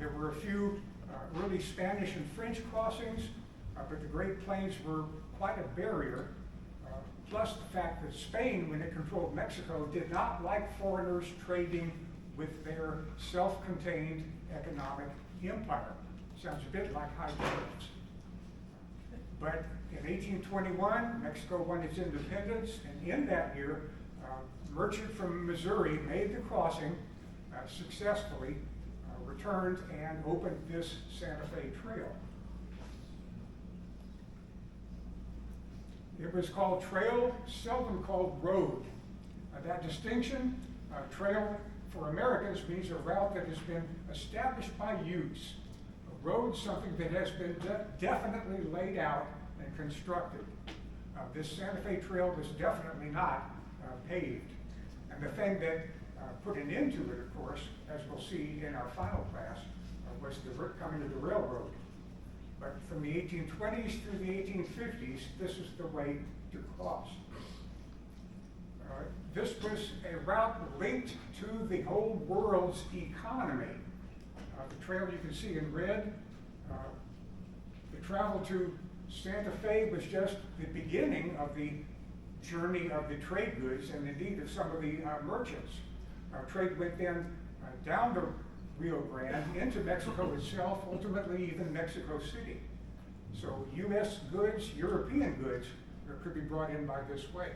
There were a few early Spanish and French crossings, but the Great Plains were quite a barrier. Plus the fact that Spain, when it controlled Mexico, did not like foreigners trading with their self-contained economic empire. Sounds a bit like high tariffs. But in 1821, Mexico won its independence, and in that year, a merchant from Missouri made the crossing successfully, returned, and opened this Santa Fe Trail. It was called trail, seldom called road. That distinction, trail for Americans, means a route that has been established by use. A road, something that has been definitely laid out and constructed. This Santa Fe Trail was definitely not paved. And the thing that put an end to it, of course, as we'll see in our final class, was the coming of the railroad. But from the 1820s through the 1850s, this is the way to cross. This was a route linked to the whole world's economy. The trail you can see in red, the travel to Santa Fe was just the beginning of the journey of the trade goods and indeed of some of the merchants. Trade went then down the Rio Grande into Mexico itself, ultimately even Mexico City. So U.S. goods, European goods could be brought in by this way.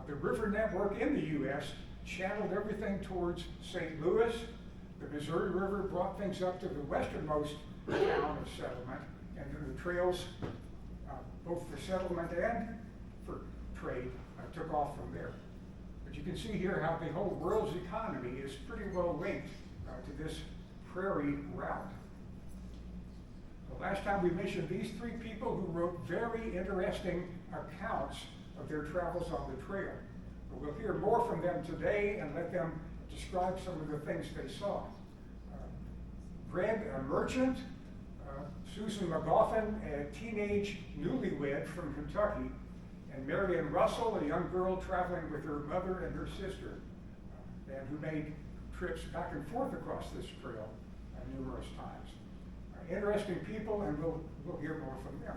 The river network in the U.S. channeled everything towards St. Louis. The Missouri River brought things up to the westernmost town of settlement, and the trails, both for settlement and for trade, took off from there. But you can see here how the whole world's economy is pretty well linked to this prairie route. The last time we mentioned these three people who wrote very interesting accounts of their travels on the trail. But we'll hear more from them today and let them describe some of the things they saw. Greg, a merchant, Susan McGoffin, a teenage newlywed from Kentucky, and Marion Russell, a young girl traveling with her mother and her sister, and who made trips back and forth across this trail numerous times. Interesting people, and we'll hear more from them.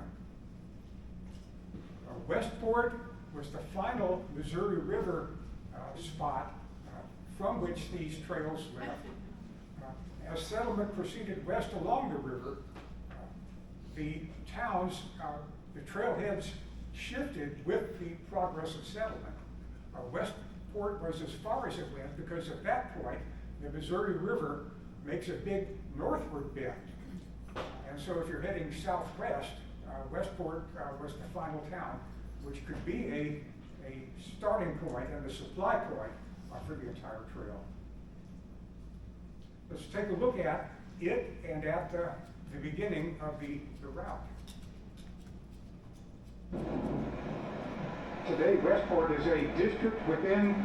Westport was the final Missouri River spot from which these trails left. As settlement proceeded west along the river, the towns, the trailheads shifted with the progress of settlement. Westport was as far as it went because at that point, the Missouri River makes a big northward bend. And so if you're heading southwest, Westport was the final town, which could be a starting point and a supply point for the entire trail. Let's take a look at it and at the beginning of the route. Today, Westport is a district within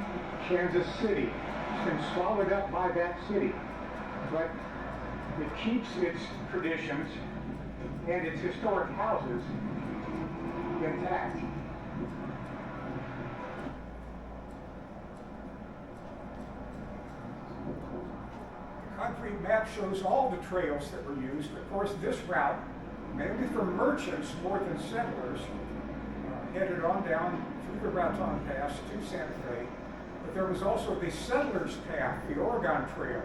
Kansas City. It's been swallowed up by that city, but it keeps its traditions and its historic houses intact. The concrete map shows all the trails that were used. Of course, this route, mainly for merchants more than settlers, headed on down through the Raton Pass to Santa Fe. But there was also the settlers' path, the Oregon Trail,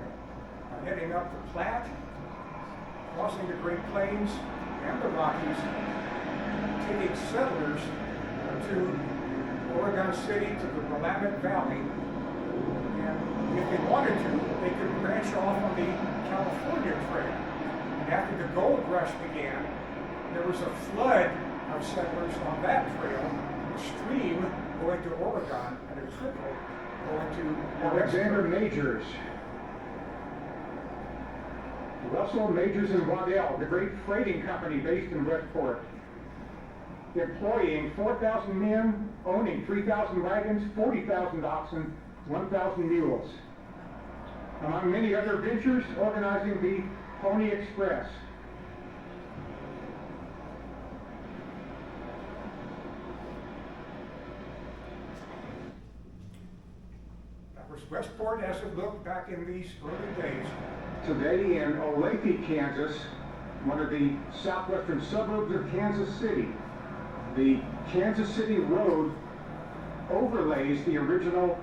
heading up the Platte, crossing the Great Plains and the Rockies, taking settlers to Oregon City, to the Willamette Valley, and if they wanted to, they could branch off on the California Trail. And after the gold rush began, there was a flood of settlers on that trail, a stream going to Oregon and a trickle going to Alexander Majors. Russell, Majors, and Waddell, the great freighting company based in Westport, employing 4,000 men, owning 3,000 wagons, 40,000 oxen, 1,000 mules. Among many other ventures, organizing the Pony Express. That was Westport as it looked back in these early days. Today in OLLI, Kansas, one of the southwestern suburbs of Kansas City, the Kansas City Road overlays the original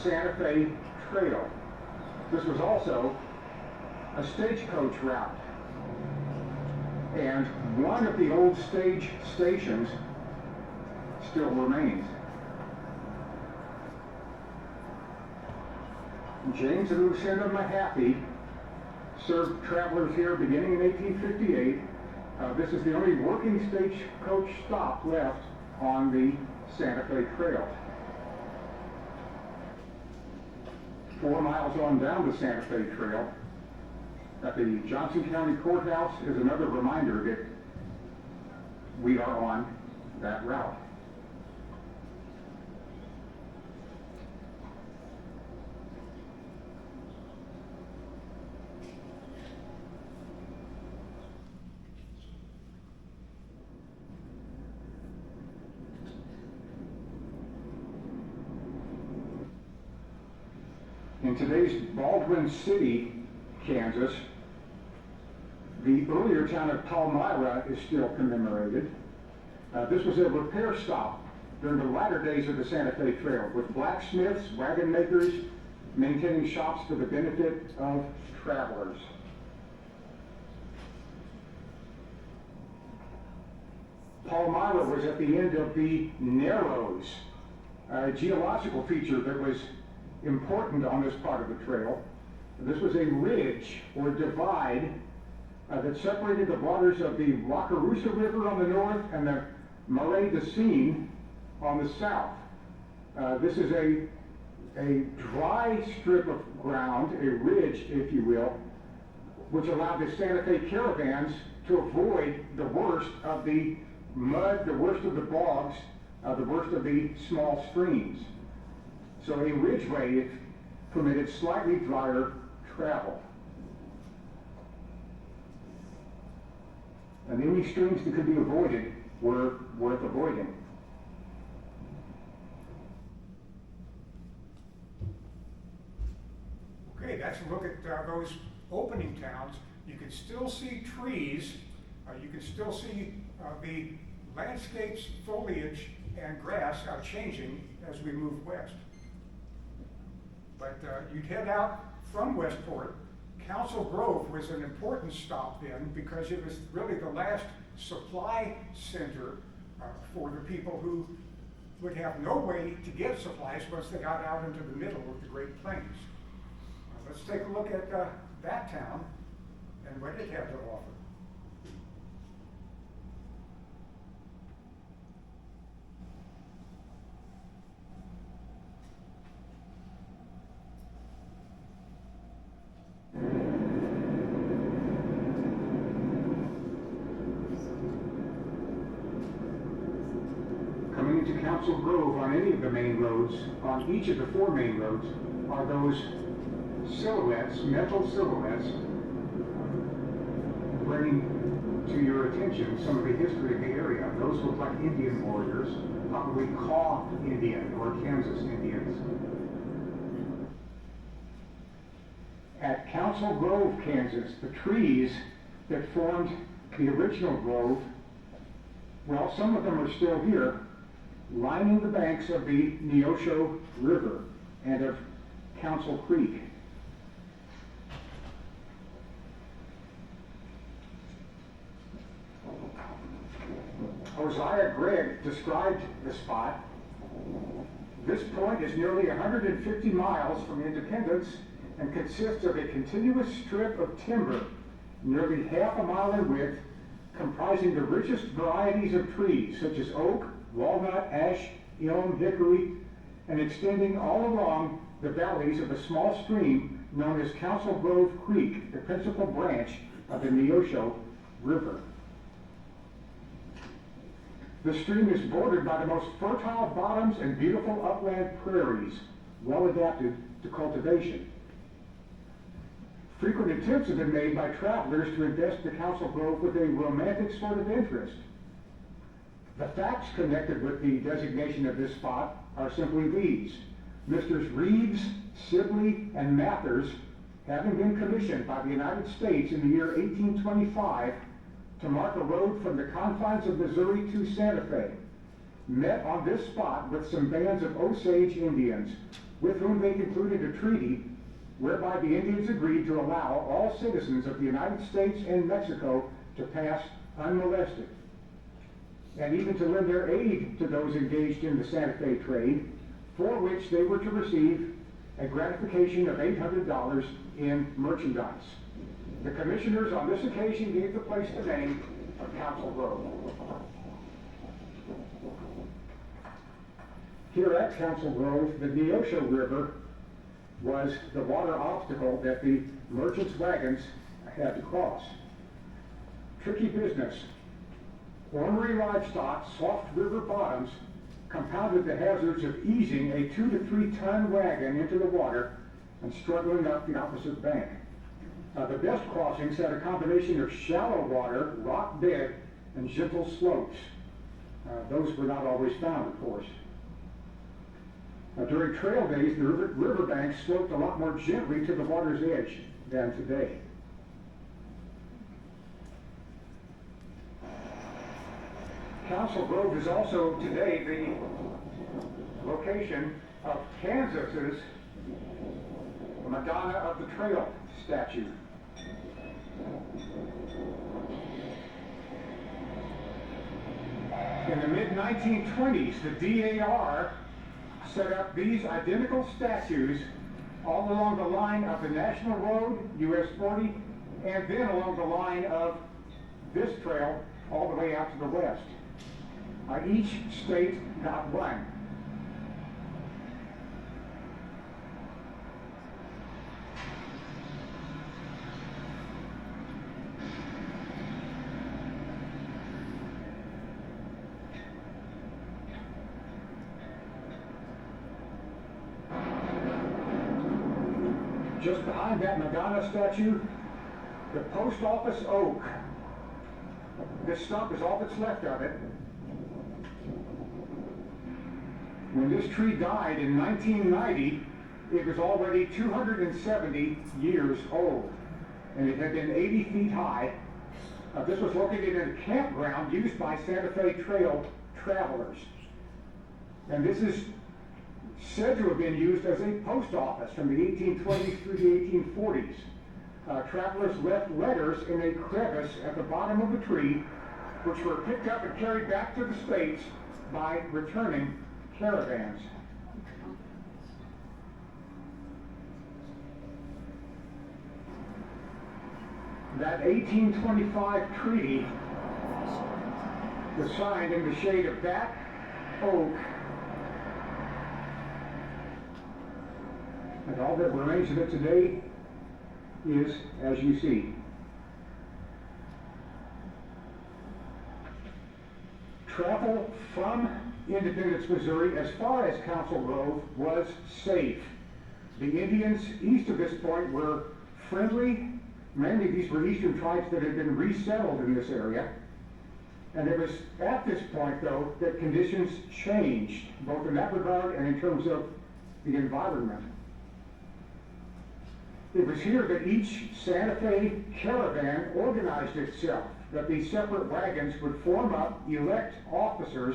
Santa Fe Trail. This was also a stagecoach route, and one of the old stage stations still remains. James and Lucinda Mahaffey served travelers here beginning in 1858. This is the only working stagecoach stop left on the Santa Fe Trail. 4 miles on down the Santa Fe Trail, at the Johnson County Courthouse, is another reminder that we are on that route. In today's Baldwin City, Kansas, the earlier town of Palmyra is still commemorated. This was a repair stop during the latter days of the Santa Fe Trail, with blacksmiths, wagon makers, maintaining shops for the benefit of travelers. Palmyra was at the end of the Narrows, a geological feature that was important on this part of the trail. This was a ridge or divide that separated the waters of the Wakarusa River on the north and the Marais de Seine on the south. This is a dry strip of ground, a ridge, if you will, which allowed the Santa Fe caravans to avoid the worst of the mud, the worst of the bogs, the worst of the small streams. So a ridgeway permitted slightly drier travel. And any streams that could be avoided were worth avoiding. Okay, that's a look at those opening towns. You can still see trees. You can still see the landscapes, foliage, and grass are changing as we move west. But you'd head out from Westport. Council Grove was an important stop then because it was really the last supply center for the people who would have no way to get supplies once they got out into the middle of the Great Plains. Let's take a look at that town and what it had to offer. Coming into Council Grove on any of the main roads, on each of the 4 main roads, are those silhouettes, metal silhouettes, bringing to your attention some of the history of the area. Those look like Indian warriors, probably Kaw Indian or Kansas Indians. At Council Grove, Kansas, the trees that formed the original grove, well, some of them are still here, lining the banks of the Neosho River and of Council Creek. Hosea Gregg described the spot. This point is nearly 150 miles from Independence and consists of a continuous strip of timber, nearly half a mile in width, comprising the richest varieties of trees such as oak, walnut, ash, elm, hickory, and extending all along the valleys of a small stream known as Council Grove Creek, the principal branch of the Neosho River. The stream is bordered by the most fertile bottoms and beautiful upland prairies, well adapted to cultivation. Frequent attempts have been made by travelers to invest the Council Grove with a romantic sort of interest. The facts connected with the designation of this spot are simply these. Messrs. Reeves, Sibley, and Mathers, having been commissioned by the United States in the year 1825 to mark a road from the confines of Missouri to Santa Fe, met on this spot with some bands of Osage Indians, with whom they concluded a treaty whereby the Indians agreed to allow all citizens of the United States and Mexico to pass unmolested, and even to lend their aid to those engaged in the Santa Fe trade, for which they were to receive a gratification of $800 in merchandise. The commissioners on this occasion gave the place the name of Council Grove. Here at Council Grove, the Neosho River was the water obstacle that the merchants' wagons had to cross. Tricky business. Ornery livestock, soft river bottoms compounded the hazards of easing a 2 to 3 ton wagon into the water and struggling up the opposite bank. The best crossings had a combination of shallow water, rock bed, and gentle slopes. Those were not always found, of course. During trail days, the riverbanks sloped a lot more gently to the water's edge than today. Council Grove is also today the location of Kansas's Madonna of the Trail statue. In the mid-1920s, the DAR set up these identical statues all along the line of the National Road, US 40, and then along the line of this trail all the way out to the west. Each state got one. Just behind that Madonna statue, the post office oak. This stump is all that's left of it. When this tree died in 1990, it was already 270 years old, and it had been 80 feet high. This was located in a campground used by Santa Fe Trail travelers. And this is said to have been used as a post office from the 1820s through the 1840s. Travelers left letters in a crevice at the bottom of the tree, which were picked up and carried back to the States by returning caravans. That 1825 treaty was signed in the shade of that oak, and all that remains of it today is as you see. Travel from Independence, Missouri, as far as Council Grove, was safe. The Indians east of this point were friendly. Mainly these were eastern tribes that had been resettled in this area. And it was at this point, though, that conditions changed, both in that regard and in terms of the environment. It was here that each Santa Fe caravan organized itself, that these separate wagons would form up, elect officers,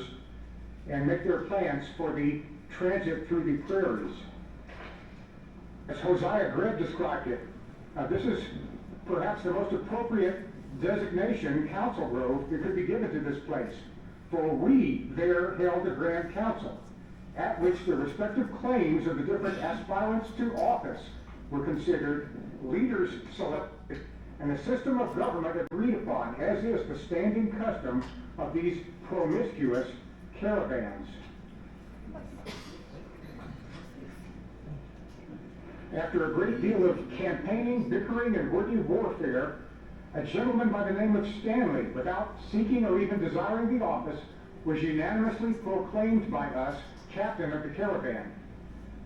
and make their plans for the transit through the prairies. As Hosea Greb described it, this is perhaps the most appropriate designation, Council Grove, that could be given to this place. For we there held a grand council, at which the respective claims of the different aspirants to office were considered, leaders selected, and a system of government agreed upon, as is the standing custom of these promiscuous caravans. After a great deal of campaigning, bickering, and wordy warfare, a gentleman by the name of Stanley, without seeking or even desiring the office, was unanimously proclaimed by us captain of the caravan.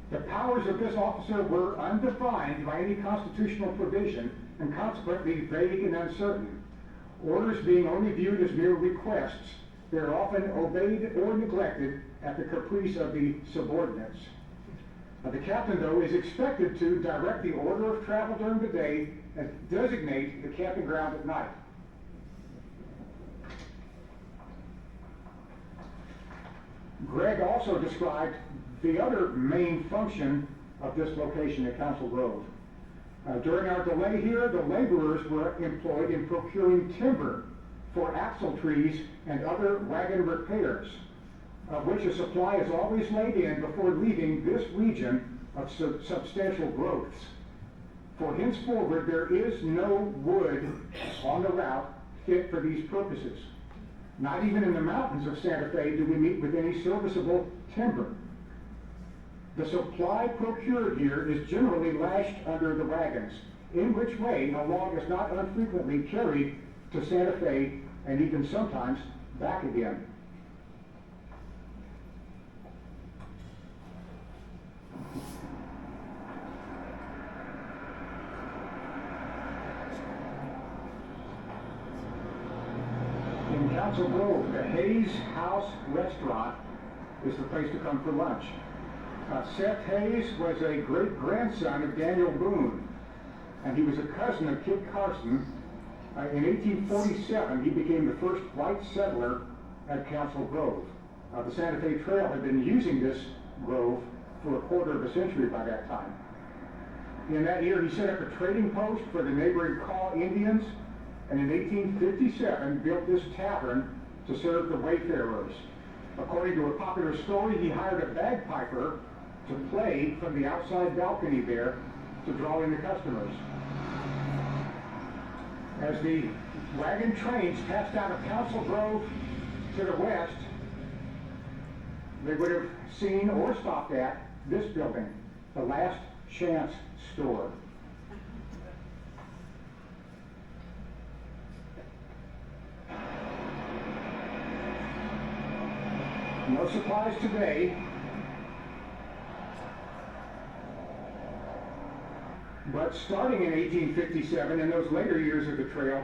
The powers of this officer were undefined by any constitutional provision and consequently vague and uncertain. Orders being only viewed as mere requests, they are often obeyed or neglected at the caprice of the subordinates. The captain, though, is expected to direct the order of travel during the day and designate the camping ground at night. Greg also described the other main function of this location at Council Grove. During our delay here, the laborers were employed in procuring timber for axle trees and other wagon repairs, of which a supply is always laid in before leaving this region of substantial growths. For henceforward, there is no wood on the route fit for these purposes. Not even in the mountains of Santa Fe do we meet with any serviceable timber. The supply procured here is generally lashed under the wagons, in which way a log is not unfrequently carried to Santa Fe and even sometimes back again. In Council Grove, the Hayes House Restaurant is the place to come for lunch. Seth Hayes was a great-grandson of Daniel Boone, and he was a cousin of Kit Carson. In 1847, he became the first white settler at Council Grove. The Santa Fe Trail had been using this grove for a quarter of a century by that time. In that year, he set up a trading post for the neighboring Kaw Indians, and in 1857 built this tavern to serve the wayfarers. According to a popular story, he hired a bagpiper to play from the outside balcony there to draw in the customers. As the wagon trains passed out of Council Grove to the west, they would have seen or stopped at this building, the Last Chance Store. No supplies today, but starting in 1857, in those later years of the trail,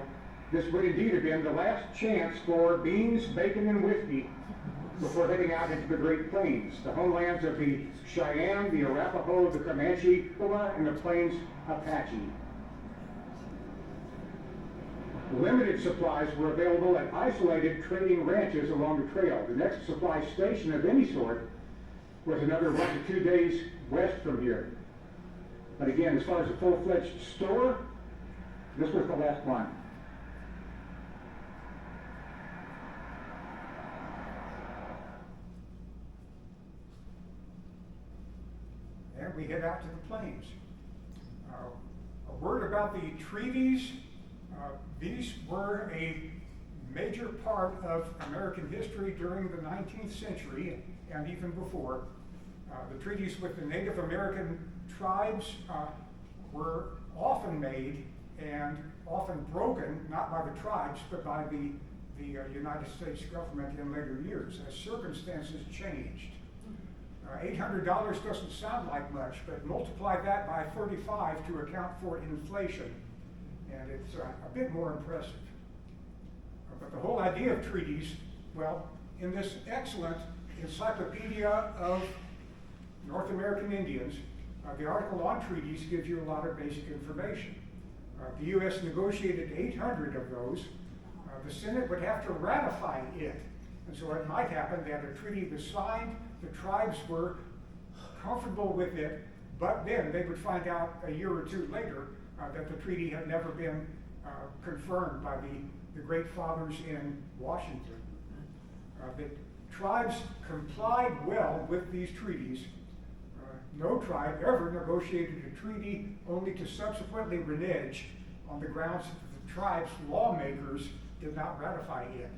this would indeed have been the last chance for beans, bacon, and whiskey before heading out into the Great Plains, the homelands of the Cheyenne, the Arapaho, the Comanche, and the Plains Apache. Limited supplies were available at isolated trading ranches along the trail. The next supply station of any sort was another 1 to 2 days west from here. But again, as far as a full-fledged store, this was the last one. And we head out to the plains. A word about the treaties. These were a major part of American history during the 19th century and even before. The treaties with the Native American tribes were often made and often broken, not by the tribes, but by the United States government in later years as circumstances changed. $800 doesn't sound like much, but multiply that by 35 to account for inflation, and it's a bit more impressive. But the whole idea of treaties, well, in this excellent Encyclopedia of North American Indians, the article on treaties gives you a lot of basic information. The U.S. negotiated 800 of those. The Senate would have to ratify it. And so it might happen that a treaty was signed, the tribes were comfortable with it, but then they would find out a year or two later that the treaty had never been confirmed by the great fathers in Washington. The tribes complied well with these treaties. No tribe ever negotiated a treaty only to subsequently renege on the grounds that the tribe's lawmakers did not ratify it.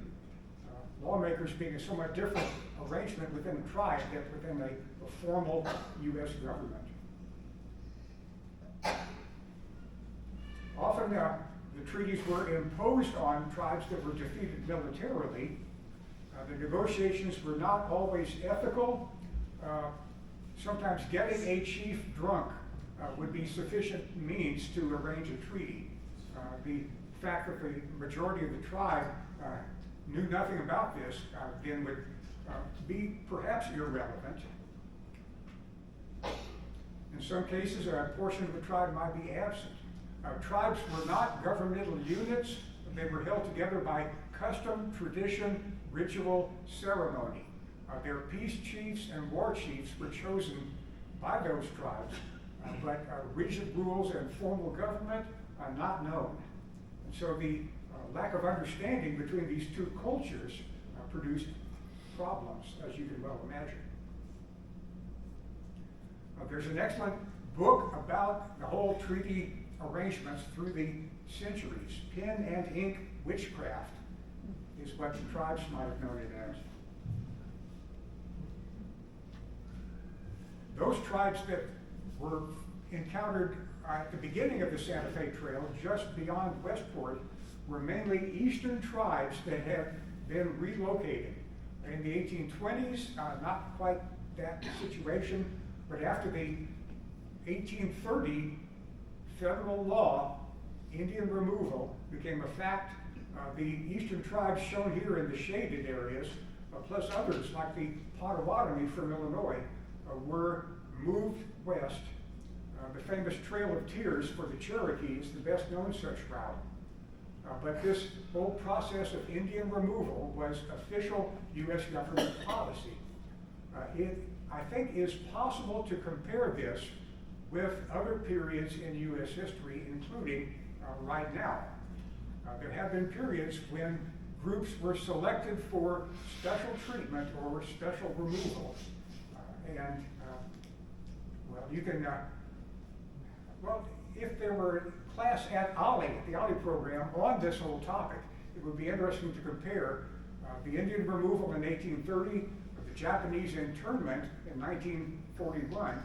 Lawmakers being a somewhat different arrangement within a tribe than within a formal U.S. government. Often the treaties were imposed on tribes that were defeated militarily. The negotiations were not always ethical. Sometimes getting a chief drunk would be sufficient means to arrange a treaty. The fact that the majority of the tribe knew nothing about this then would be perhaps irrelevant. In some cases, a portion of the tribe might be absent. Tribes were not governmental units. They were held together by custom, tradition, ritual, ceremony. Their peace chiefs and war chiefs were chosen by those tribes, but rigid rules and formal government are not known. And so the lack of understanding between these two cultures produced problems, as you can well imagine. There's an excellent book about the whole treaty arrangements through the centuries. Pen and ink witchcraft is what the tribes might have known it as. Those tribes that were encountered at the beginning of the Santa Fe Trail, just beyond Westport, were mainly eastern tribes that had been relocated. In the 1820s, not quite that situation, but after the 1830 federal law, Indian removal became a fact. The eastern tribes shown here in the shaded areas, plus others like the Potawatomi from Illinois, were moved west. The famous Trail of Tears for the Cherokees, the best known such route. But this whole process of Indian removal was official U.S. government policy. It, I think, is possible to compare this with other periods in U.S. history, including right now. There have been periods when groups were selected for special treatment or special removal. Well, you can, well, if there were a class at OLLI, the OLLI program, on this whole topic, it would be interesting to compare the Indian removal in 1830, the Japanese internment in 1941,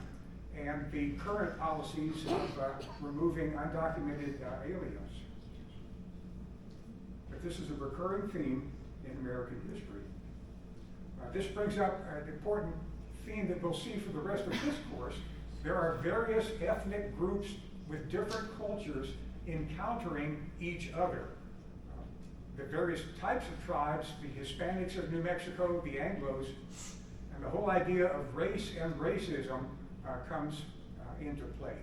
and the current policies of removing undocumented aliens. But this is a recurring theme in American history. This brings up an important theme that we'll see for the rest of this course. There are various ethnic groups with different cultures encountering each other. The various types of tribes, the Hispanics of New Mexico, the Anglos, and the whole idea of race and racism comes into play.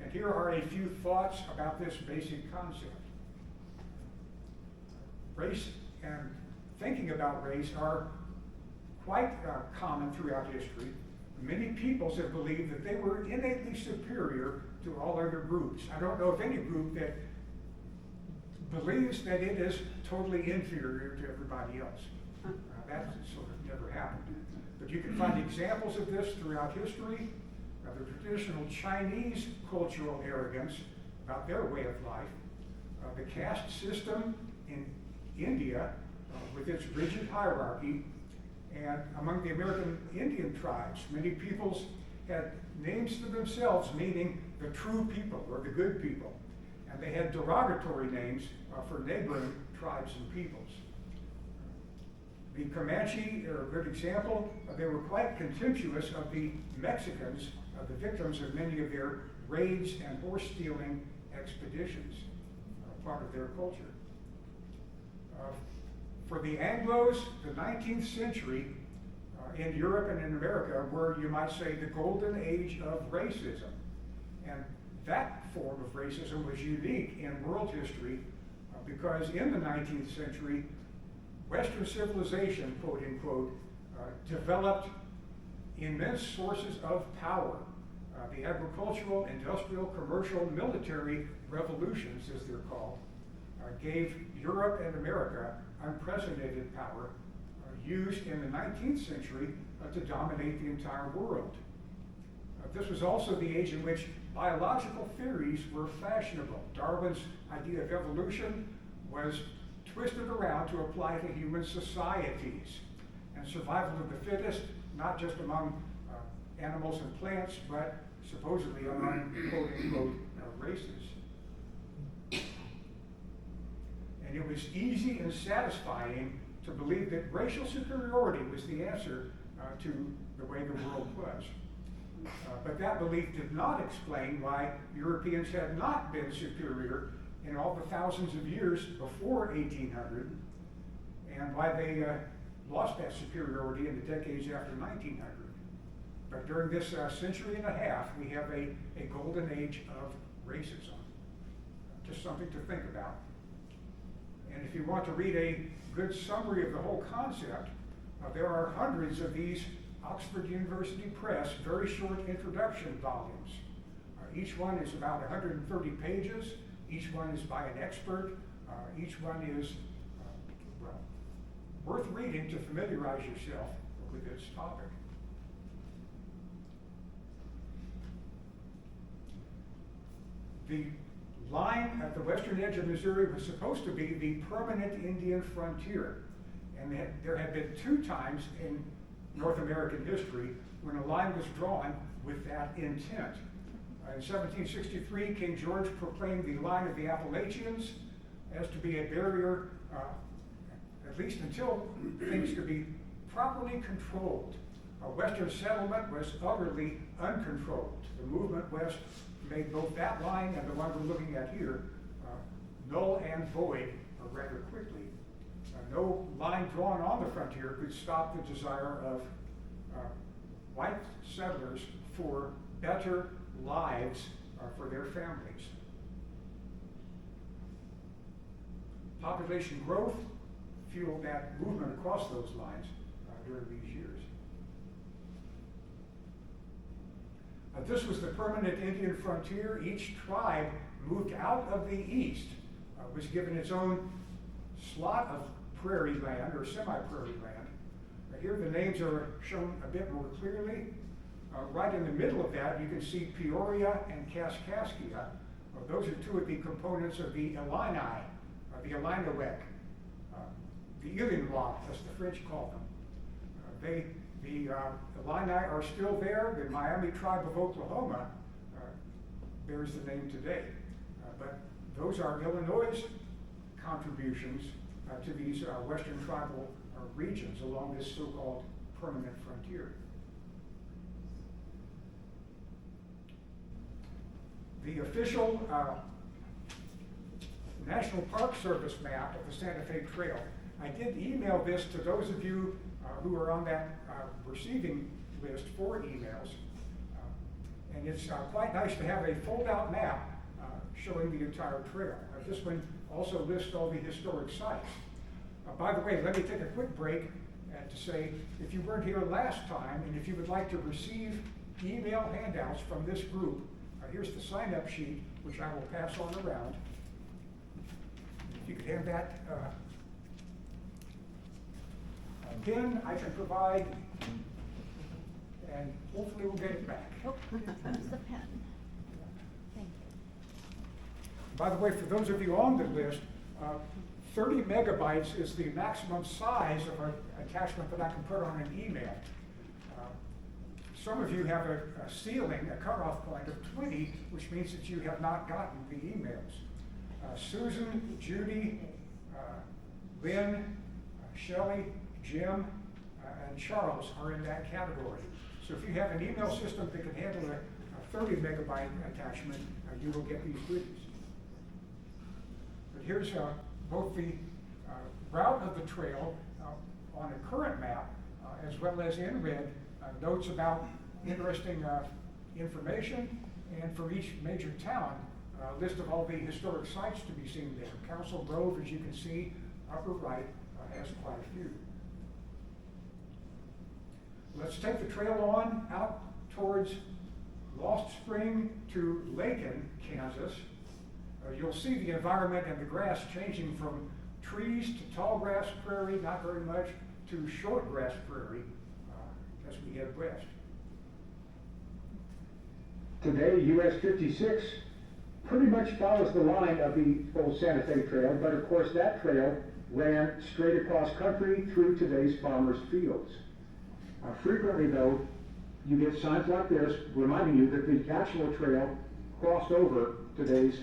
And here are a few thoughts about this basic concept. Race and thinking about race are quite common throughout history. Many peoples have believed that they were innately superior to all other groups. I don't know of any group that believes that it is totally inferior to everybody else. That sort of never happened. But you can find examples of this throughout history. The traditional Chinese cultural arrogance about their way of life. The caste system in India with its rigid hierarchy. And among the American Indian tribes, many peoples had names for themselves meaning the true people or the good people. And they had derogatory names for neighboring tribes and peoples. The Comanche are a good example. They were quite contemptuous of the Mexicans, the victims of many of their raids and horse stealing expeditions, part of their culture. For the Anglos, the 19th century in Europe and in America were, you might say, the golden age of racism. And that form of racism was unique in world history because in the 19th century, Western civilization, quote unquote, developed immense sources of power. The agricultural, industrial, commercial, military revolutions, as they're called, gave Europe and America unprecedented power used in the 19th century to dominate the entire world. This was also the age in which biological theories were fashionable. Darwin's idea of evolution was twisted around to apply to human societies, and survival of the fittest, not just among animals and plants, but supposedly among quote-unquote races. And it was easy and satisfying to believe that racial superiority was the answer to the way the world was. But that belief did not explain why Europeans had not been superior in all the thousands of years before 1800, and why they lost that superiority in the decades after 1900. But during this century and a half, we have a golden age of racism. Just something to think about. And if you want to read a good summary of the whole concept, there are hundreds of these Oxford University Press very short introduction volumes. Each one is about 130 pages. Each one is by an expert. Each one is well, worth reading to familiarize yourself with its topic. The line at the western edge of Missouri was supposed to be the permanent Indian frontier. And there had been 2 times in North American history when a line was drawn with that intent. In 1763, King George proclaimed the line of the Appalachians as to be a barrier, at least until things could be properly controlled. Western settlement was utterly uncontrolled. The movement west made both that line and the one we're looking at here null and void rather quickly. No line drawn on the frontier could stop the desire of white settlers for better lives for their families. Population growth fueled that movement across those lines during these years. This was the permanent Indian frontier. Each tribe moved out of the east, was given its own slot of prairie land or semi-prairie land. Here the names are shown a bit more clearly. Right in the middle of that, you can see Peoria and Kaskaskia. Those are 2 of the components of the Illini, the Illiniwek, the Illinois, as the French call them. The Illini are still there. The Miami tribe of Oklahoma bears the name today. But those are Illinois' contributions to these western tribal regions along this so-called permanent frontier. The official National Park Service map of the Santa Fe Trail, I did email this to those of you who are on that receiving list for emails. And it's quite nice to have a fold-out map showing the entire trail. This one also lists all the historic sites. By the way, let me take a quick break to say, if you weren't here last time, and if you would like to receive email handouts from this group, here's the sign-up sheet, which I will pass on around. If you could hand that pin, I can provide, and hopefully we'll get it back. Oh, here comes the pen. Thank you. By the way, for those of you on the list, 30 megabytes is the maximum size of an attachment that I can put on an email. Some of you have a ceiling, a cutoff point of 20, which means that you have not gotten the emails. Susan, Judy, Lynn, Shelley, Jim, and Charles are in that category. So if you have an email system that can handle a 30 megabyte attachment, you will get these goodies. But here's both the route of the trail on a current map, as well as in red, notes about interesting information, and for each major town, a list of all the historic sites to be seen there. Council Grove, as you can see, upper right, has quite a few. Let's take the trail on out towards Lost Spring to Lacon, Kansas. You'll see the environment and the grass changing from trees to tall grass prairie, not very much, to short grass prairie as we head west. Today, US 56 pretty much follows the line of the old Santa Fe Trail, but of course that trail ran straight across country through today's farmers' fields. Frequently though, you get signs like this reminding you that the actual trail crossed over today's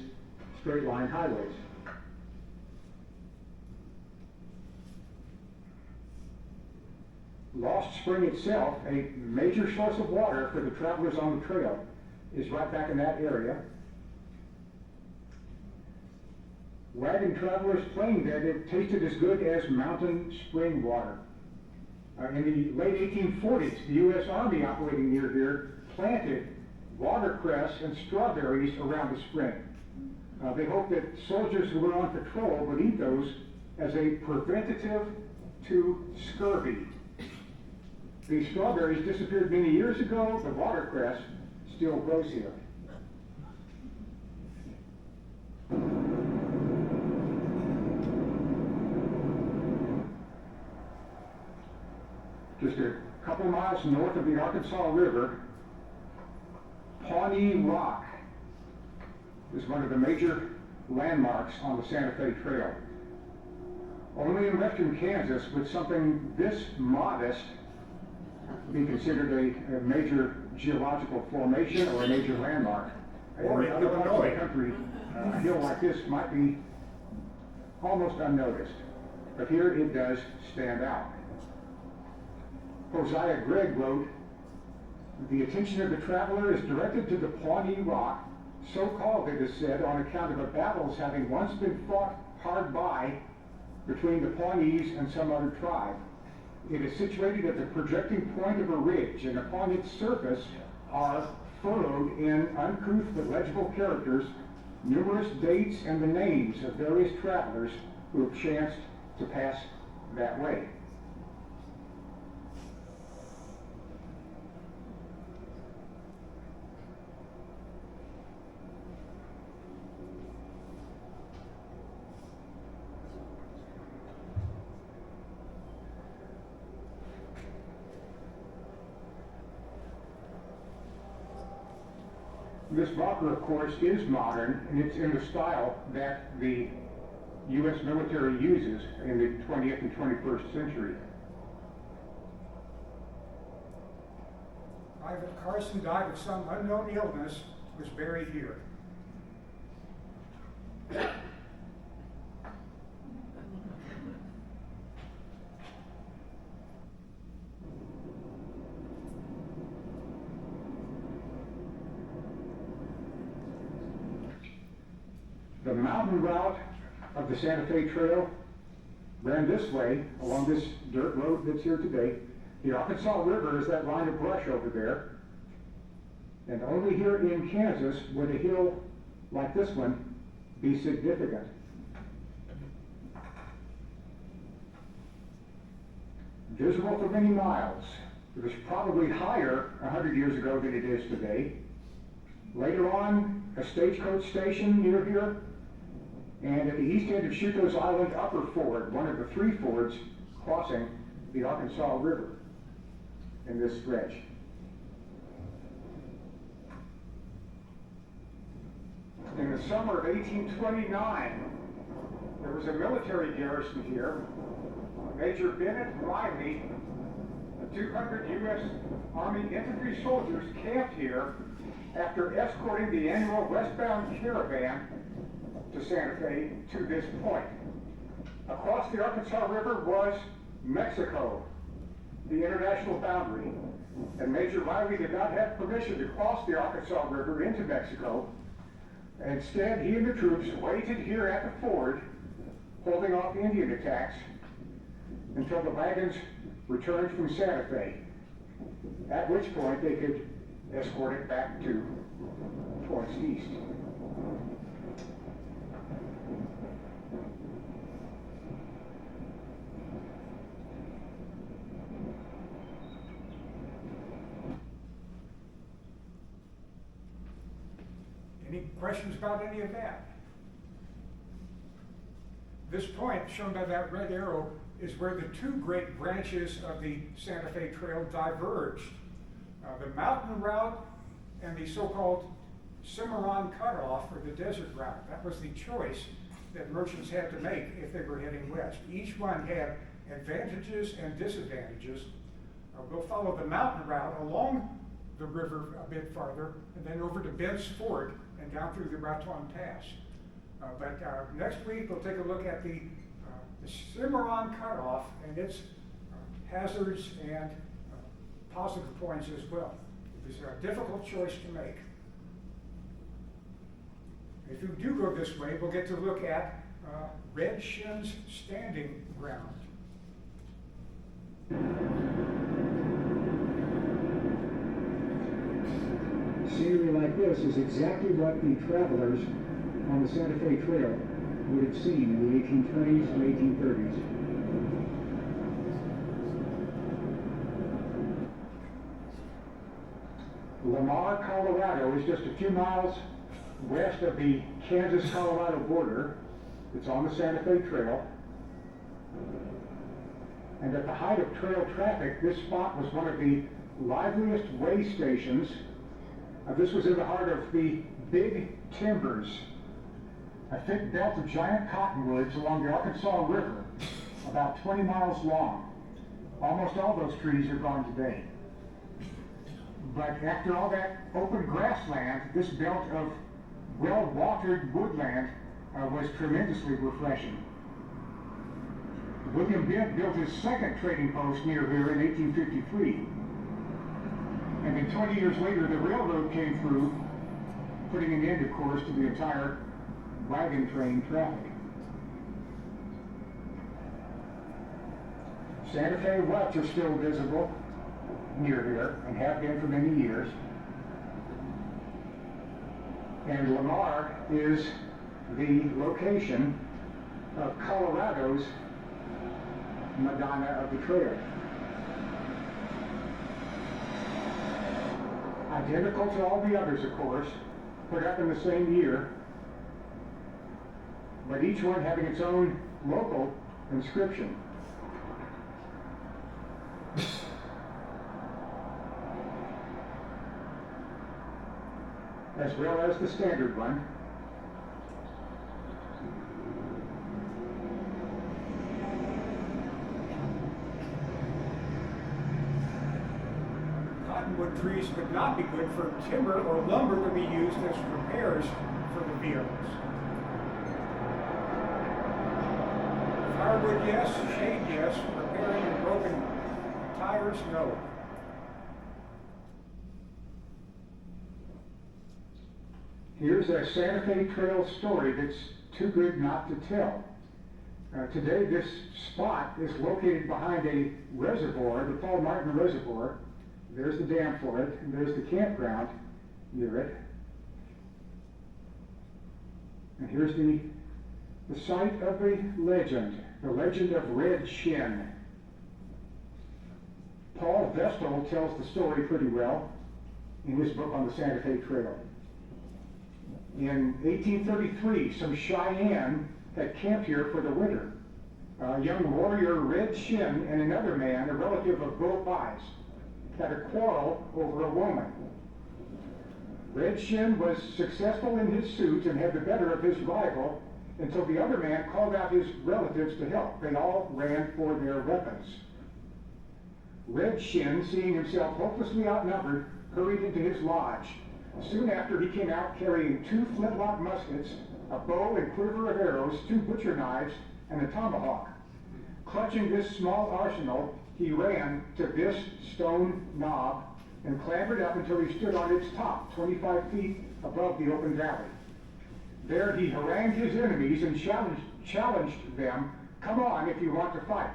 straight line highways. Lost Spring itself, a major source of water for the travelers on the trail, is right back in that area. Wagon travelers claim that it tasted as good as mountain spring water. In the late 1840s, the U.S. Army operating near here planted watercress and strawberries around the spring. They hoped that soldiers who were on patrol would eat those as a preventative to scurvy. The strawberries disappeared many years ago. The watercress still grows here. Just a couple miles north of the Arkansas River, Pawnee Rock is one of the major landmarks on the Santa Fe Trail. Only in western Kansas would something this modest be considered a major geological formation or a major landmark. Or in other parts of the Illinois. country, a hill like this might be almost unnoticed, but here it does stand out. Hosea Gregg wrote, "The attention of the traveler is directed to the Pawnee Rock, so called, it is said, on account of a battles having once been fought hard by between the Pawnees and some other tribe. It is situated at the projecting point of a ridge, and upon its surface are furrowed in uncouth but legible characters numerous dates and the names of various travelers who have chanced to pass that way." This marker, of course, is modern, and it's in the style that the U.S. military uses in the 20th and 21st century. Private Carson died of some unknown illness, was buried here. The mountain route of the Santa Fe Trail ran this way along this dirt road that's here today. The Arkansas River is that line of brush over there. And only here in Kansas would a hill like this one be significant. Visible for many miles. It was probably higher 100 years ago than it is today. Later on, a stagecoach station near here, and at the east end of Chuto's Island Upper Ford, one of the three fords crossing the Arkansas River in this stretch. In the summer of 1829, there was a military garrison here. Major Bennett Riley, 200 U.S. Army infantry soldiers camped here after escorting the annual westbound caravan to Santa Fe to this point. Across the Arkansas River was Mexico, the international boundary, and Major Riley did not have permission to cross the Arkansas River into Mexico. Instead, he and the troops waited here at the ford, holding off Indian attacks until the wagons returned from Santa Fe, at which point they could escort it back towards east. Any questions about any of that? This point, shown by that red arrow, is where the two great branches of the Santa Fe Trail diverged. The mountain route and the so-called Cimarron cutoff, or the desert route. That was the choice that merchants had to make if they were heading west. Each one had advantages and disadvantages. We'll follow the mountain route along the river a bit farther, and then over to Bent's Fort and down through the Raton Pass. But next week we'll take a look at the Cimarron cutoff and its hazards and positive points as well. It was a difficult choice to make. If you do go this way, we'll get to look at Red Shin's standing ground. Scenery like this is exactly what the travelers on the Santa Fe Trail would have seen in the 1820s and 1830s. Lamar, Colorado is just a few miles west of the Kansas-Colorado border. It's on the Santa Fe Trail. And at the height of trail traffic, this spot was one of the liveliest way stations. This was in the heart of the Big Timbers, a thick belt of giant cottonwoods along the Arkansas River, about 20 miles long. Almost all those trees are gone today. But after all that open grassland, this belt of well-watered woodland was tremendously refreshing. William Bibb built his second trading post near here in 1853. And then 20 years later, the railroad came through, putting an end, of course, to the entire wagon train traffic. Santa Fe ruts are still visible near here and have been for many years. And Lamar is the location of Colorado's Madonna of the Trail. Identical to all the others, of course, put up in the same year, but each one having its own local inscription. As well as the standard one. Cottonwood trees would not be good for timber or lumber to be used as repairs for the vehicles. Firewood, yes. Shade, yes. Repairing broken tires, no. Here's a Santa Fe Trail story that's too good not to tell. Today, this spot is located behind a reservoir, the Paul Martin Reservoir. There's the dam for it, and there's the campground near it. And here's the site of the legend of Red Shin. Paul Vestal tells the story pretty well in his book on the Santa Fe Trail. In 1833, some Cheyenne had camped here for the winter. A young warrior, Red Shin, and another man, a relative of both eyes, had a quarrel over a woman. Red Shin was successful in his suit and had the better of his rival until the other man called out his relatives to help. They all ran for their weapons. Red Shin, seeing himself hopelessly outnumbered, hurried into his lodge. Soon after, he came out carrying 2 flintlock muskets, a bow and quiver of arrows, 2 butcher knives, and a tomahawk. Clutching this small arsenal, he ran to this stone knob and clambered up until he stood on its top, 25 feet above the open valley. There he harangued his enemies and challenged them, "Come on if you want to fight."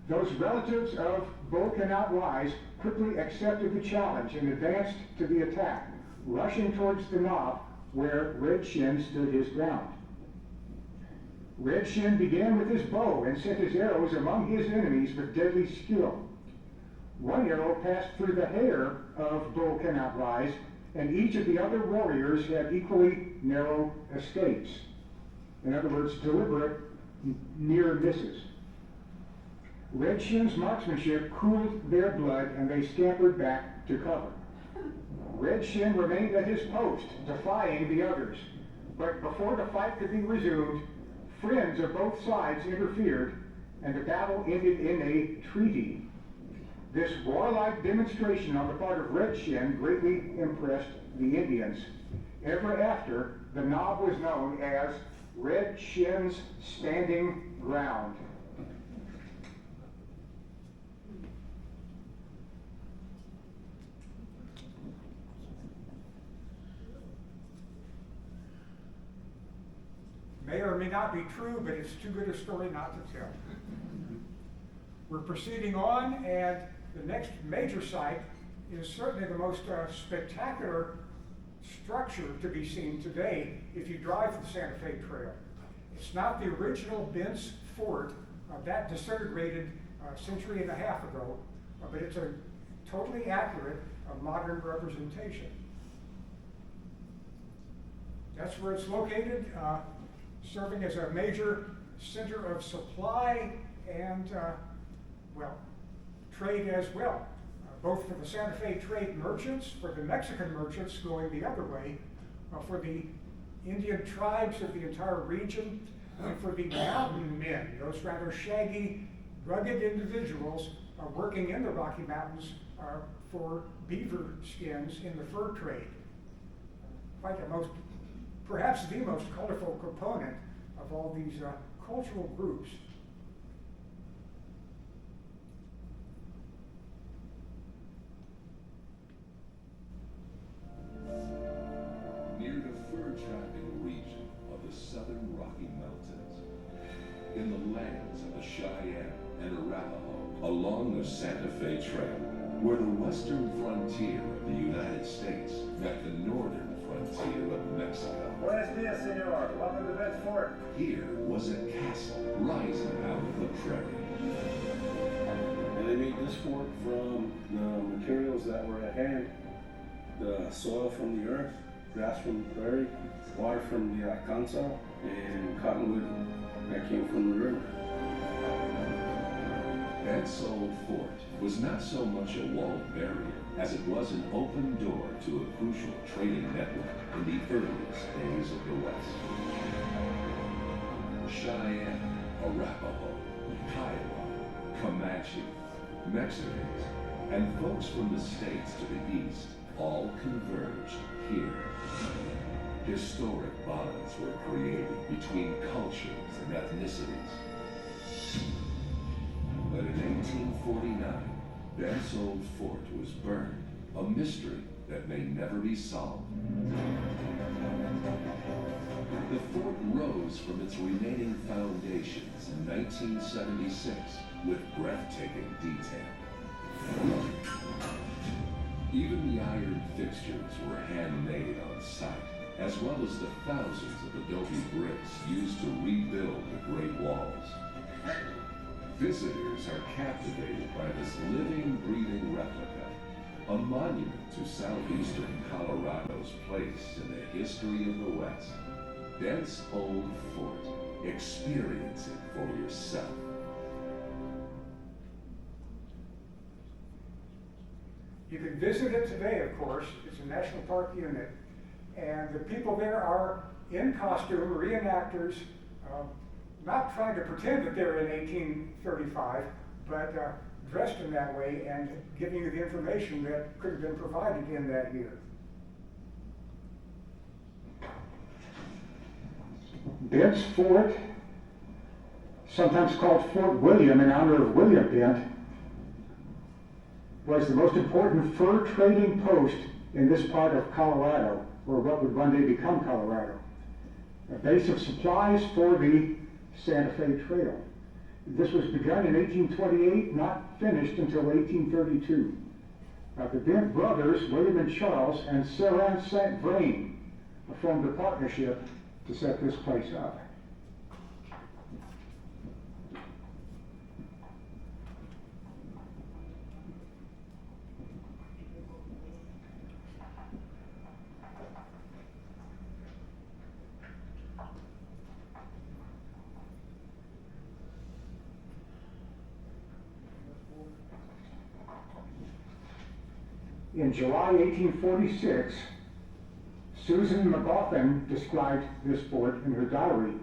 Those relatives of Bo Cannot Rise quickly accepted the challenge and advanced to the attack, rushing towards the knob where Red Shin stood his ground. Red Shin began with his bow and sent his arrows among his enemies with deadly skill. One arrow passed through the hair of Bo Cannot Rise, and each of the other warriors had equally narrow escapes. In other words, deliberate near misses. Red Shin's marksmanship cooled their blood, and they scampered back to cover. Red Shin remained at his post, defying the others. But before the fight could be resumed, friends of both sides interfered, and the battle ended in a treaty. This warlike demonstration on the part of Red Shin greatly impressed the Indians. Ever after, the knob was known as Red Shin's Standing Ground. May or may not be true, but it's too good a story not to tell. We're proceeding on, and the next major site is certainly the most spectacular structure to be seen today if you drive the Santa Fe Trail. It's not the original Bent's Fort that disintegrated a century and a half ago, but it's a totally accurate modern representation. That's where it's located, serving as a major center of supply and, well, trade as well. Both for the Santa Fe trade merchants, for the Mexican merchants going the other way, for the Indian tribes of the entire region, and for the mountain men, those rather shaggy, rugged individuals working in the Rocky Mountains for beaver skins in the fur trade. Quite perhaps the most colorful component of all these cultural groups. Near the fur-trapping region of the southern Rocky Mountains, in the lands of the Cheyenne and Arapaho, along the Santa Fe Trail, where the western frontier of the United States met the northern frontier of Mexico. Buenos dias, senor. Welcome to Westport. Here was a castle rising out of the prairie. And they made this fort from the materials that were at hand. The soil from the earth, grass from the prairie, water from the Arkansas, and cottonwood that came from the river. Bent's old fort was not so much a walled barrier as it was an open door to a crucial trading network in the earliest days of the West. Cheyenne, Arapaho, Kiowa, Comanche, Mexicans, and folks from the states to the east all converged here. Historic bonds were created between cultures and ethnicities. But in 1849, Bent's old fort was burned, a mystery that may never be solved. The fort rose from its remaining foundations in 1976 with breathtaking detail. Even the iron fixtures were handmade on site, as well as the thousands of adobe bricks used to rebuild the Great Walls. Visitors are captivated by this living, breathing replica, a monument to southeastern Colorado's place in the history of the West. Bent's old fort. Experience it for yourself. You can visit it today, of course. It's a national park unit. And the people there are in costume, reenactors, not trying to pretend that they're in 1835, but dressed in that way and giving you the information that could have been provided in that year. Bent's Fort, sometimes called Fort William in honor of William Bent, was the most important fur trading post in this part of Colorado, or what would one day become Colorado. A base of supplies for the Santa Fe Trail. This was begun in 1828, not finished until 1832. The Bent brothers, William and Charles, and Saran St. Vrain formed a partnership to set this place up. In July 1846, Susan McGoffin described this fort in her diary.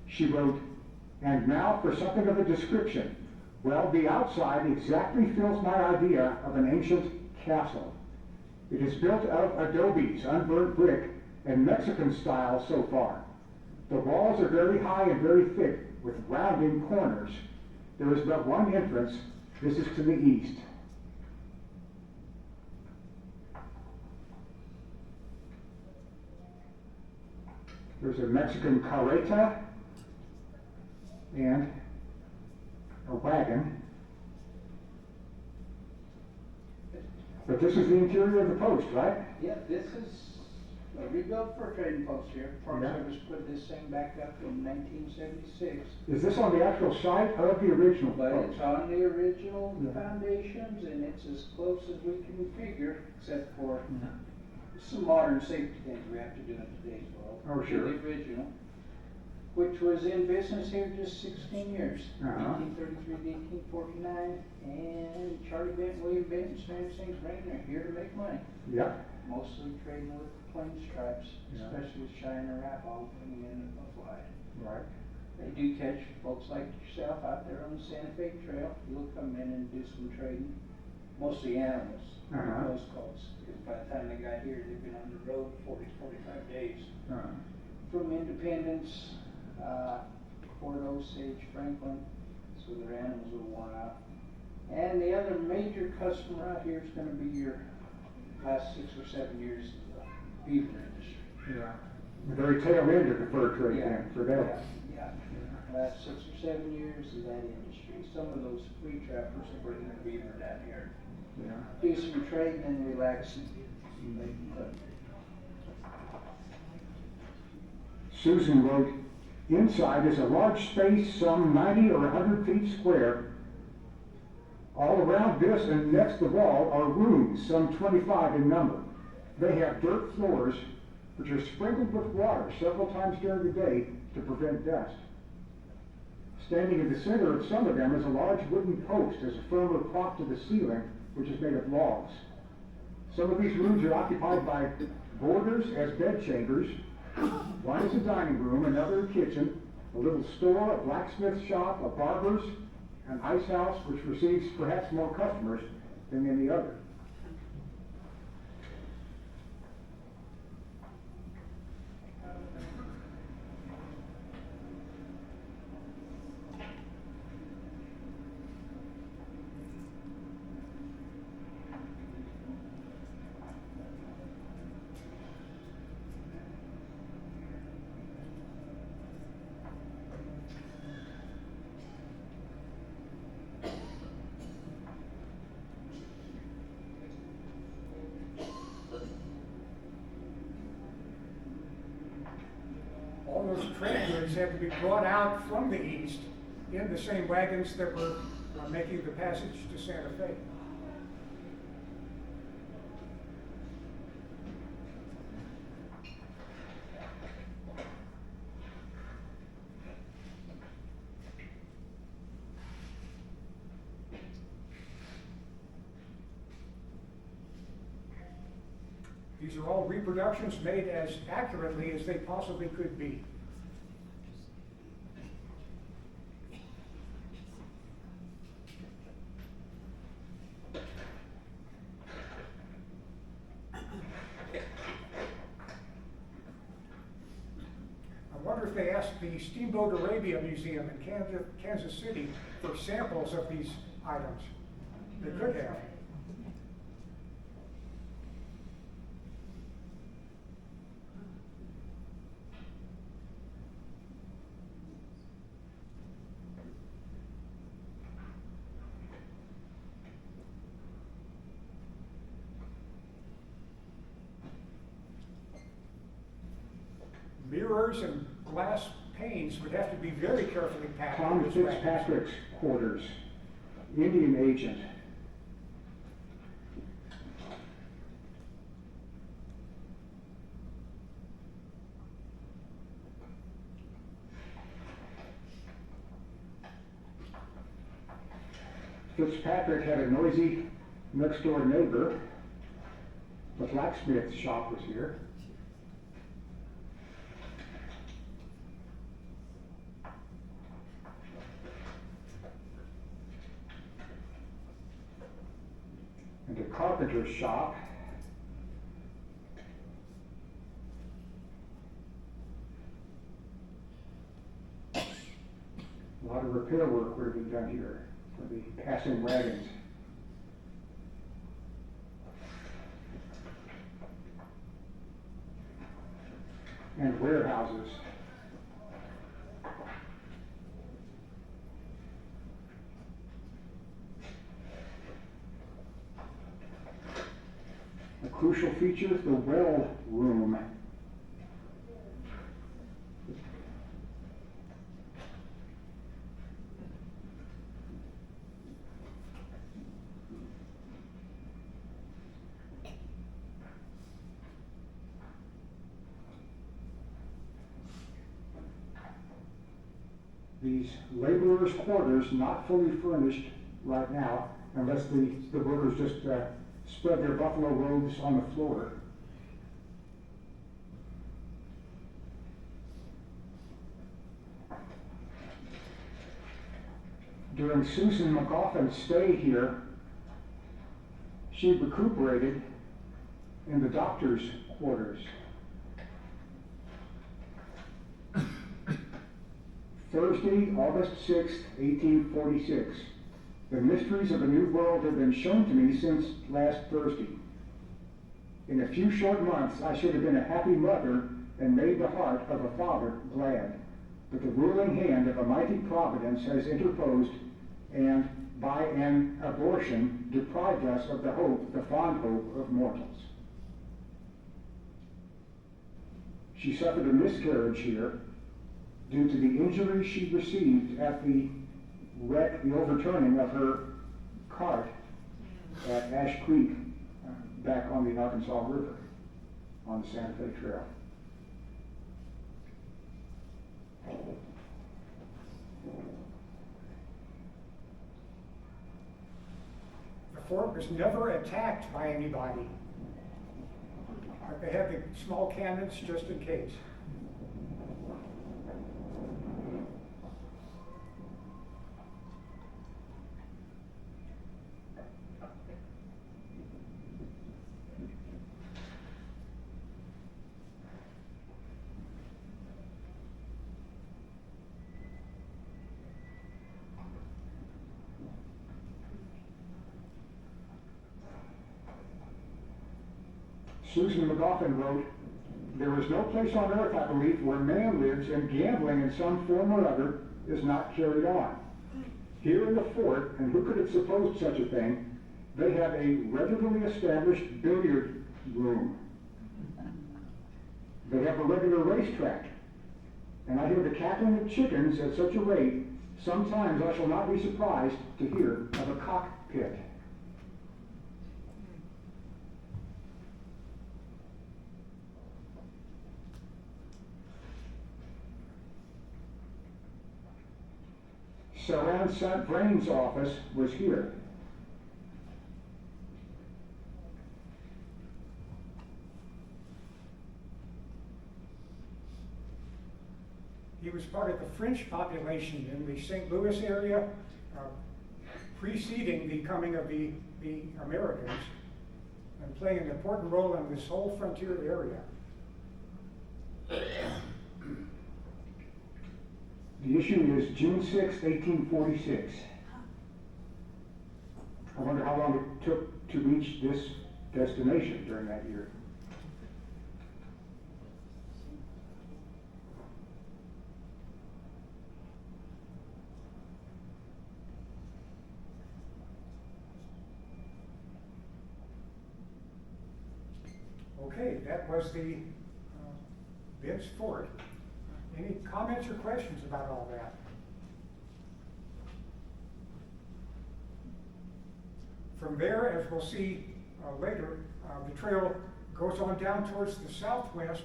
She wrote, "And now for something of a description. Well, the outside exactly fills my idea of an ancient castle. It is built of adobes, unburnt brick, and Mexican style so far. The walls are very high and very thick, with rounding corners. There is but one entrance. This is to the east." There's a Mexican carreta and a wagon But this is the interior of the post, right? Yeah, this is a rebuilt fur trading post here. Park Yeah. Service put this thing back up in 1976. Is this on the actual site of the original But post? it's on the original Yeah. foundations, and it's as close as we can figure, except for some modern safety things we have to do in today's world. Oh, sure. The original, which was in business here just 16 years, Uh-huh. 1833 to 1849, and Charlie Benton, William Benton, Strange Things Rain are here to make money. Yeah, Mostly trading with plain stripes, Yeah. especially with Cheyenne and Arapaho coming in a fly. right. They do catch folks like yourself out there on the Santa Fe Trail. You'll come in and do some trading, mostly animals, Uh-huh. those calls. Because by the time they got here, they've been on the road 40 to 45 days. From Independence, Fort Osage, Franklin, so their animals are worn out. And the other major customer out here is gonna be your last 6 or 7 years of the beaver industry. Yeah. The very tail end of the fur trade Yeah, then, for them. yeah. Last 6 or 7 years of that industry. Some of those free trappers are bringing their beaver down here. Yeah. Do some trading and relaxing. Susan wrote, inside is a large space some 90 or 100 feet square. All around this and next to the wall are rooms, some 25 in number. They have dirt floors, which are sprinkled with water several times during the day to prevent dust. Standing in the center of some of them is a large wooden post as a firmer prop to the ceiling, which is made of logs. Some of these rooms are occupied by boarders as bed chambers. One is a dining room, another a kitchen, a little store, a blacksmith shop, a barber's, an ice house, which receives perhaps more customers than any other. All those trade goods had to be brought out from the east in the same wagons that were making the passage to Santa Fe. These are all reproductions made as accurately as they possibly could be. I wonder if they asked the Steamboat Arabia Museum in Kansas City for samples of these items. They could have. Mirrors and glass panes would have to be very carefully packed. in Tom this wagon. Fitzpatrick's quarters, Indian agent. Fitzpatrick had a noisy next door neighbor. The blacksmith shop was here. And a carpenter's shop. A lot of repair work would have been done here for the passing wagons. And warehouses. crucial feature, the well room. These laborers' quarters not fully furnished right now, unless the workers just spread their buffalo robes on the floor. During Susan McCoffin's stay here, she recuperated in the doctor's quarters. Thursday, August 6, 1846. The mysteries of the New World have been shown to me since last Thursday. In a few short months, I should have been a happy mother and made the heart of a father glad. But the ruling hand of a mighty providence has interposed and, by an abortion, deprived us of the hope, the fond hope of mortals. She suffered a miscarriage here due to the injury she received at the wreck, the overturning of her cart at Ash Creek, back on the Arkansas River, on the Santa Fe Trail. The fort was never attacked by anybody. They had the small cannons just in case. Susan McCoffin wrote, "There is no place on earth, I believe, where man lives and gambling in some form or other is not carried on. Here in the fort, and who could have supposed such a thing, they have a regularly established billiard room. They have a regular racetrack, and I hear the cackling of chickens at such a rate, sometimes I shall not be surprised to hear of a cockpit." Saran St. Vrain's office was here. He was part of the French population in the St. Louis area, preceding the coming of the Americans, and playing an important role in this whole frontier area. The issue is June 6, 1846. I wonder how long it took to reach this destination during that year. Okay, that was the Ben's Fort. Any comments or questions about all that? From there, as we'll see later, the trail goes on down towards the southwest,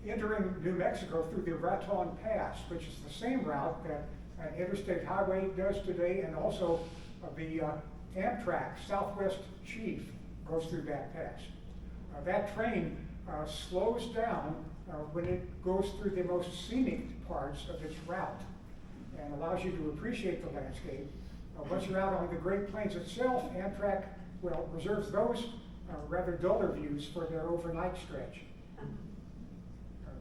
entering New Mexico through the Raton Pass, which is the same route that an interstate highway does today, and also the Amtrak Southwest Chief goes through that pass. That train slows down when it goes through the most scenic parts of its route and allows you to appreciate the landscape. Once you're out on the Great Plains itself, Amtrak, well, reserves those rather duller views for their overnight stretch.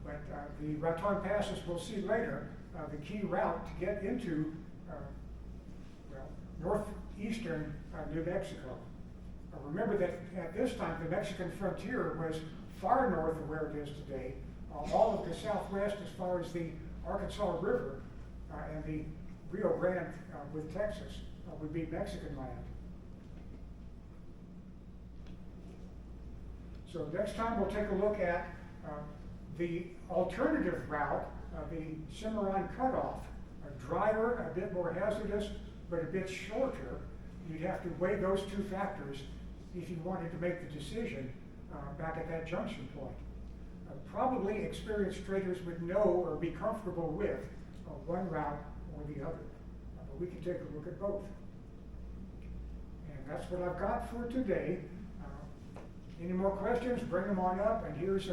But the Raton Pass, as we'll see later, the key route to get into northeastern New Mexico. Remember that at this time, the Mexican frontier was far north of where it is today. All of the southwest, as far as the Arkansas River and the Rio Grande with Texas, would be Mexican land. So next time we'll take a look at the alternative route, the Cimarron cutoff. A drier, a bit more hazardous, but a bit shorter. You'd have to weigh those two factors if you wanted to make the decision back at that junction point. Probably experienced traders would know or be comfortable with one route or the other. But we can take a look at both. And that's what I've got for today. Any more questions, bring them on up, and here's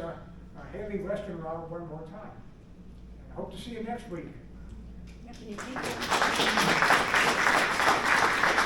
Haley Westenrod one more time. And I hope to see you next week. Thank you.